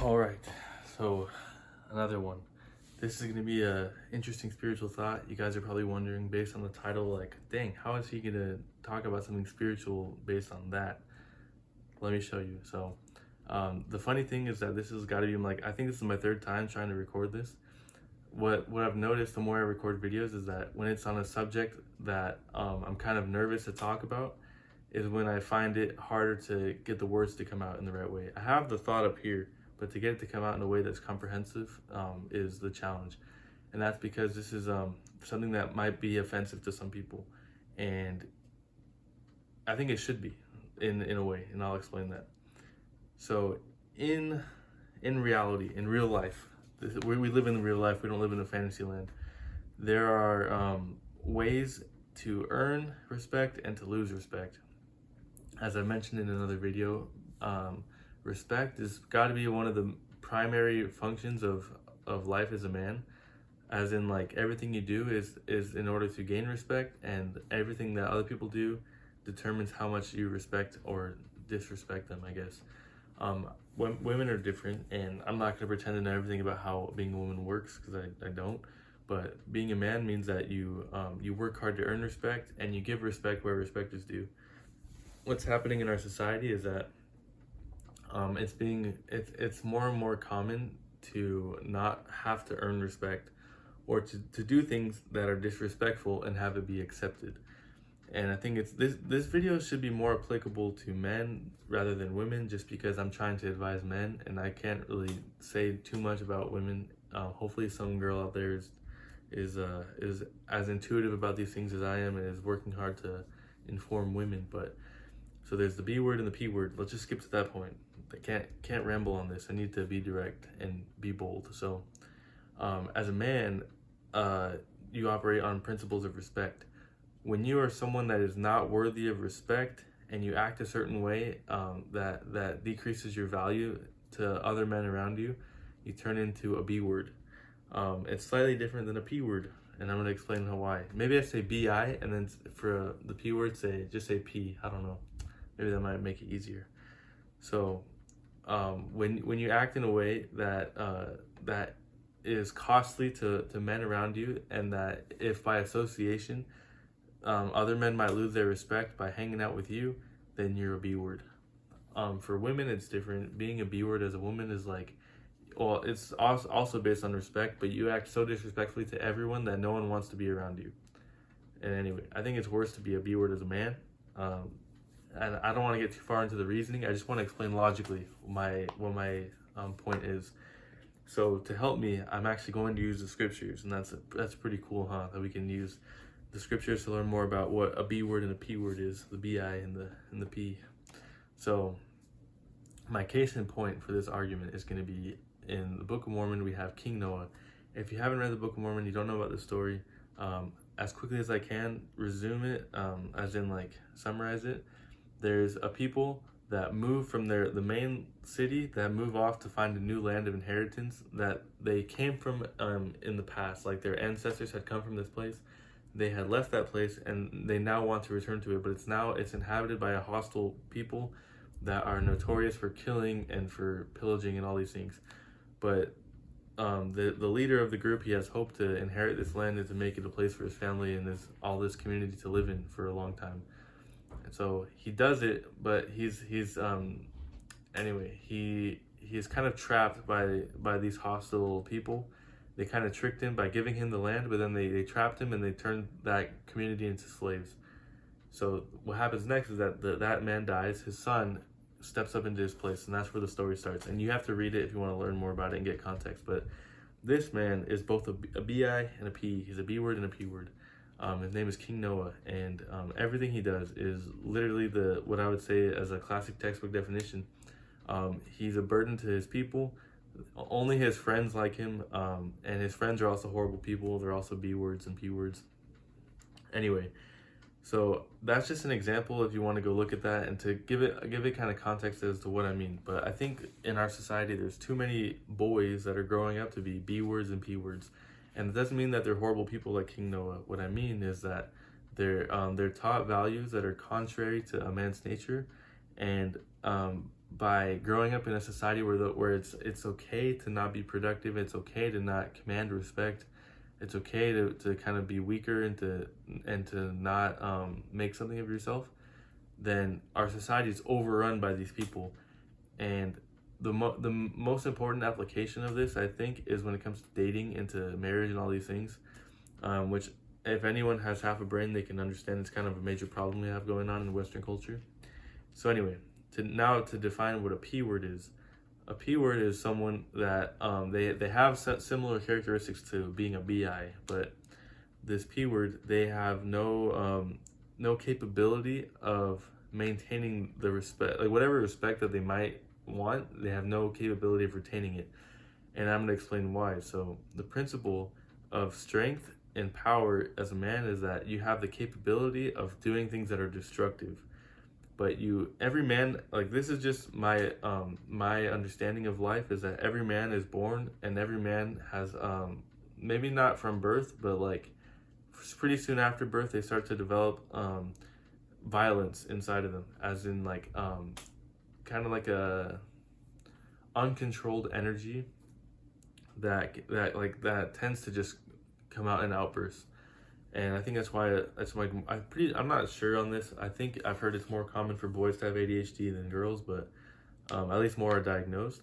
All right, so another one. This is going to be a interesting spiritual thought. You guys are probably wondering, based on the title, like, dang, how is he going to talk about something spiritual based on that? Let me show you. So, the funny thing is that this has got to be like, I think this is my third time trying to record this. What I've noticed the more I record videos is that when it's on a subject that I'm kind of nervous to talk about, is when I find it harder to get the words to come out in the right way. I have the thought up here, but to get it to come out in a way that's comprehensive is the challenge. And that's because this is something that might be offensive to some people. And I think it should be in a way, and I'll explain that. So in reality, in real life, we live in real life, we don't live in a fantasy land. There are ways to earn respect and to lose respect. As I mentioned in another video, respect has got to be one of the primary functions of life as a man, as in like everything you do is in order to gain respect, and everything that other people do determines how much you respect or disrespect them, I guess. Women are different, and I'm not going to pretend to know everything about how being a woman works, because I don't. But being a man means that you work hard to earn respect, and you give respect where respect is due. What's happening in our society is that it's more and more common to not have to earn respect, or to do things that are disrespectful and have it be accepted. And I think this video should be more applicable to men rather than women, just because I'm trying to advise men and I can't really say too much about women. Hopefully some girl out there is as intuitive about these things as I am and is working hard to inform women. But so there's the B word and the P word. Let's just skip to that point. I can't ramble on this. I need to be direct and be bold. So as a man, you operate on principles of respect. When you are someone that is not worthy of respect and you act a certain way that decreases your value to other men around you, you turn into a B word. It's slightly different than a P word, and I'm going to explain how why. Maybe I say BI, and then for the P word, just say P. I don't know. Maybe that might make it easier. So when you act in a way that is costly to men around you, and that if by association other men might lose their respect by hanging out with you, then you're a B word. For women, it's different. Being a B word as a woman is like, well, it's also based on respect, but you act so disrespectfully to everyone that no one wants to be around you. And anyway, I think it's worse to be a B word as a man. And I don't want to get too far into the reasoning. I just want to explain logically what my point is. So to help me, I'm actually going to use the scriptures, and that's pretty cool, huh? That we can use the scriptures to learn more about what a B word and a P word is, the BI and the P. So my case in point for this argument is going to be in the Book of Mormon. We have King Noah. If you haven't read the Book of Mormon, you don't know about the story, as quickly as I can, resume it, as in like summarize it. There's a people that move from the main city, that move off to find a new land of inheritance that they came from in the past. Like their ancestors had come from this place. They had left that place and they now want to return to it, but it's inhabited by a hostile people that are notorious for killing and for pillaging and all these things. But the leader of the group, he has hope to inherit this land and to make it a place for his family and all this community to live in for a long time. And so he does it, but he's anyway, he is kind of trapped by these hostile people. They kind of tricked him by giving him the land, but then they trapped him and they turned that community into slaves. So what happens next is that that man dies, his son steps up into his place, and that's where the story starts. And you have to read it if you want to learn more about it and get context. But this man is both a BI and a P. He's a B word and a P word. His name is King Noah, and everything he does is literally what I would say as a classic textbook definition. He's a burden to his people. Only his friends like him, and his friends are also horrible people. They're also B words and P words. Anyway, so that's just an example if you want to go look at that and to give it kind of context as to what I mean. But I think in our society, there's too many boys that are growing up to be B words and P words. And it doesn't mean that they're horrible people like King Noah. What I mean is that they're taught values that are contrary to a man's nature, and by growing up in a society where it's okay to not be productive, it's okay to not command respect, it's okay to kind of be weaker and to not make something of yourself, then our society is overrun by these people. And the most important application of this, I think, is when it comes to dating, into marriage, and all these things, which if anyone has half a brain, they can understand it's kind of a major problem we have going on in Western culture. So anyway, to define what a P word is. A P word is someone that they have similar characteristics to being a BI, but this P word, they have no capability of maintaining the respect, like whatever respect that they might want, they have no capability of retaining it. And I'm going to explain why. So the principle of strength and power as a man is that you have the capability of doing things that are destructive. But every man, like, this is just my understanding of life, is that every man is born, and every man has maybe not from birth, but like pretty soon after birth, they start to develop violence inside of them, as in like kind of like a uncontrolled energy that tends to just come out in outbursts. And I think that's why I'm not sure on this. I think I've heard it's more common for boys to have ADHD than girls, but at least more are diagnosed.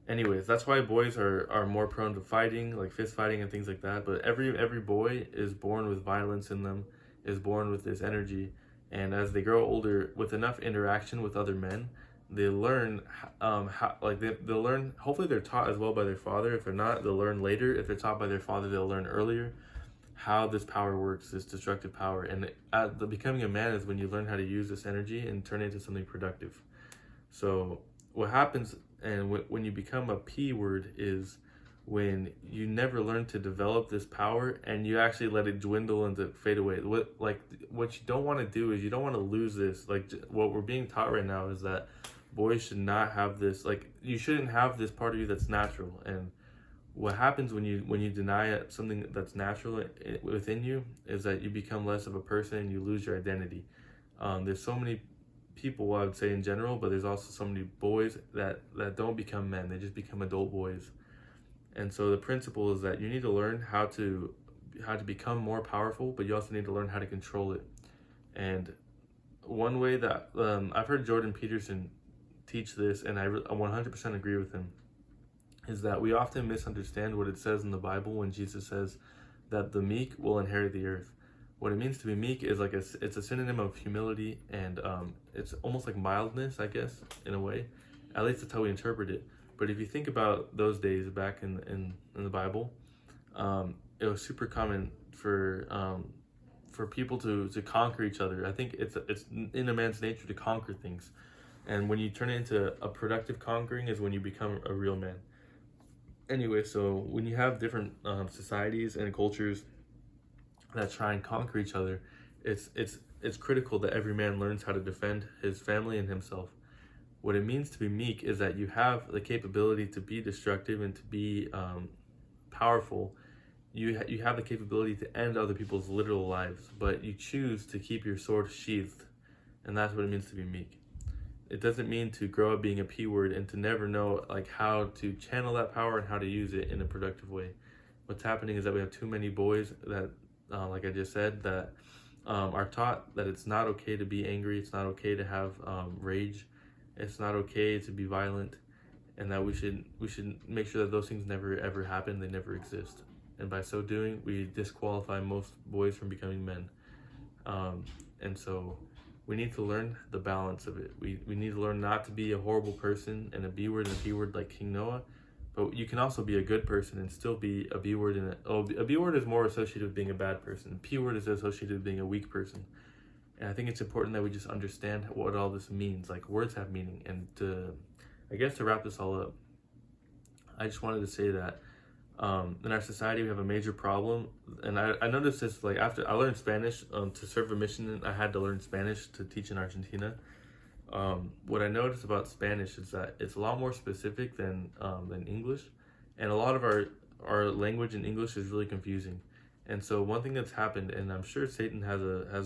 Anyways, that's why boys are more prone to fighting, like fist fighting and things like that. But every boy is born with violence in them, is born with this energy, and as they grow older, with enough interaction with other men, they learn they'll learn. Hopefully, they're taught as well by their father. If they're not, they'll learn later. If they're taught by their father, they'll learn earlier how this power works, this destructive power. And the becoming a man is when you learn how to use this energy and turn it into something productive. So what happens, and when you become a P word, is when you never learn to develop this power and you actually let it dwindle and to fade away. What you don't want to do is you don't want to lose this. Like, what we're being taught right now is that boys should not have this, like, you shouldn't have this part of you that's natural. And what happens when you deny something that's natural within you is that you become less of a person and you lose your identity. There's so many people, I would say, in general, but there's also so many boys that don't become men. They just become adult boys. And so the principle is that you need to learn how to become more powerful, but you also need to learn how to control it. And one way that I've heard Jordan Peterson teach this, and I 100% agree with him, is that we often misunderstand what it says in the Bible when Jesus says that the meek will inherit the earth. What it means to be meek is it's a synonym of humility, and it's almost like mildness, I guess, in a way. At least that's how we interpret it. But if you think about those days back in the Bible, it was super common for people to conquer each other. I think it's in a man's nature to conquer things, and when you turn it into a productive conquering is when you become a real man. Anyway, so when you have different societies and cultures that try and conquer each other, it's critical that every man learns how to defend his family and himself. What it means to be meek is that you have the capability to be destructive and to be powerful. You have the capability to end other people's literal lives, but you choose to keep your sword sheathed, and that's what it means to be meek. It doesn't mean to grow up being a P word and to never know like how to channel that power and how to use it in a productive way. What's happening is that we have too many boys that, like I just said, that are taught that it's not okay to be angry, it's not okay to have rage, it's not okay to be violent, and that we should make sure that those things never ever happen, they never exist. And by so doing, we disqualify most boys from becoming men. And so we need to learn the balance of it. We need to learn not to be a horrible person and a B word and a P word like King Noah, but you can also be a good person and still be a B word. A B word is more associated with being a bad person. P word is associated with being a weak person. And I think it's important that we just understand what all this means. Like, words have meaning. And I guess to wrap this all up, I just wanted to say that in our society we have a major problem, and I noticed this like after I learned Spanish to serve a mission. I had to learn Spanish to teach in Argentina. What I noticed about Spanish is that it's a lot more specific than English, and a lot of our language in English is really confusing. And so one thing that's happened, and I'm sure Satan has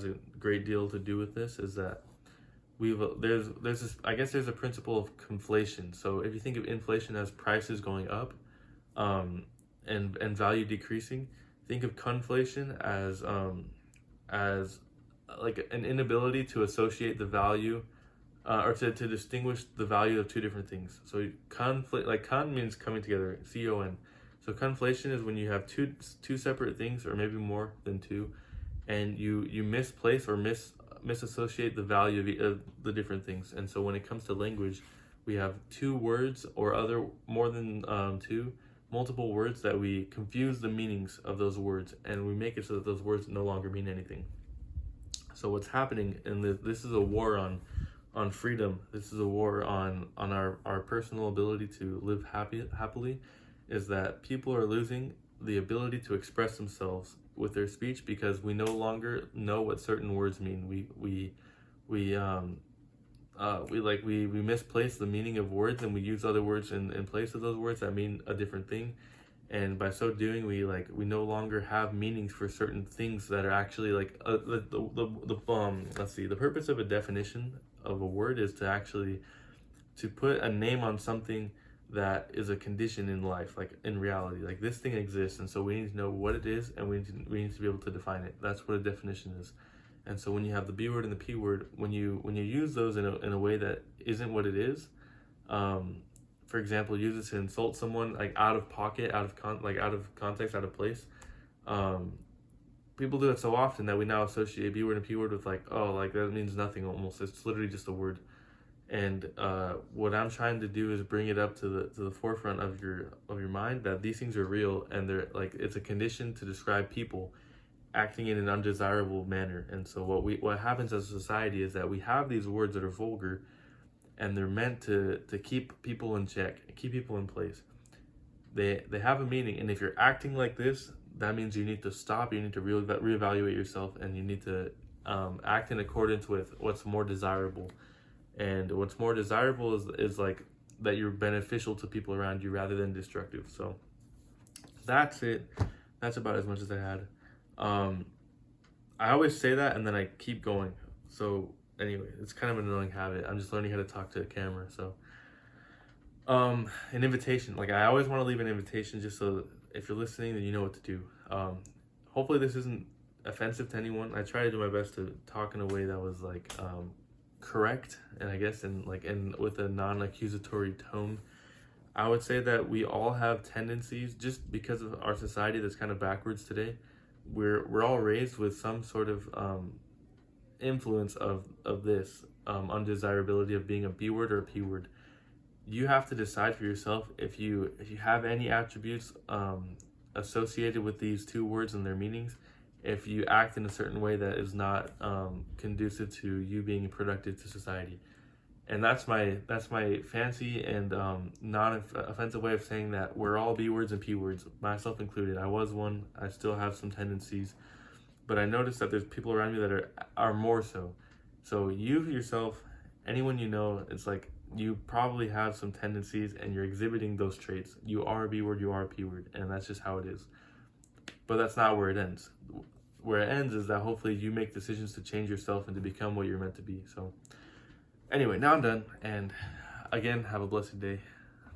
a great deal to do with this, is that there's this, I guess there's a principle of conflation. So if you think of inflation as prices going up, and value decreasing, think of conflation as like an inability to associate the value, or to distinguish the value of two different things. So conflict, like con means coming together, con. So conflation is when you have two separate things, or maybe more than two, and you misplace or misassociate the value of the different things. And so when it comes to language, we have two words or more than multiple words that we confuse the meanings of those words, and we make it so that those words no longer mean anything. So what's happening, and this is a war on freedom. This is a war on our personal ability to live happily, is that people are losing the ability to express themselves with their speech because we no longer know what certain words mean. We misplace the meaning of words, and we use other words in place of those words that mean a different thing. And by so doing, we no longer have meanings for certain things that are actually like let's see, the purpose of a definition of a word is to put a name on something that is a condition in life, like in reality, like this thing exists, and so we need to know what it is, and we need to be able to define it. That's what a definition is. And so when you have the B word and the P word, when you use those in a way that isn't what it is, for example, use it to insult someone, like out of pocket, out of context, out of place. People do it so often that we now associate B word and P word with like, oh, like that means nothing almost. It's literally just a word. And what I'm trying to do is bring it up to the forefront of your mind that these things are real, and they're like, it's a condition to describe people acting in an undesirable manner. And so what happens as a society is that we have these words that are vulgar, and they're meant to keep people in check, keep people in place. They have a meaning, and if you're acting like this, that means you need to stop. You need to reevaluate yourself, and you need to act in accordance with what's more desirable. And what's more desirable is like that you're beneficial to people around you rather than destructive. So that's it. That's about as much as I had. I always say that and then I keep going. So anyway, it's kind of an annoying habit. I'm just learning how to talk to a camera. So an invitation. Like I always want to leave an invitation just so if you're listening, then you know what to do. Hopefully this isn't offensive to anyone. I try to do my best to talk in a way that was like correct, and I guess and with a non-accusatory tone. I would say that we all have tendencies, just because of our society that's kind of backwards today. We're all raised with some sort of influence of this undesirability of being a B word or a P word. You have to decide for yourself if you have any attributes associated with these two words and their meanings, if you act in a certain way that is not conducive to you being productive to society. And that's my fancy and non-offensive way of saying that we're all B words and P words, myself included. I was one. I still have some tendencies, but I noticed that there's people around me that are more so. So you yourself, anyone you know, it's like you probably have some tendencies and you're exhibiting those traits. You are a B word, you are a P word, and that's just how it is. But that's not where it ends. Where it ends is that hopefully you make decisions to change yourself and to become what you're meant to be. So anyway, now I'm done. And again, have a blessed day.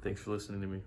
Thanks for listening to me.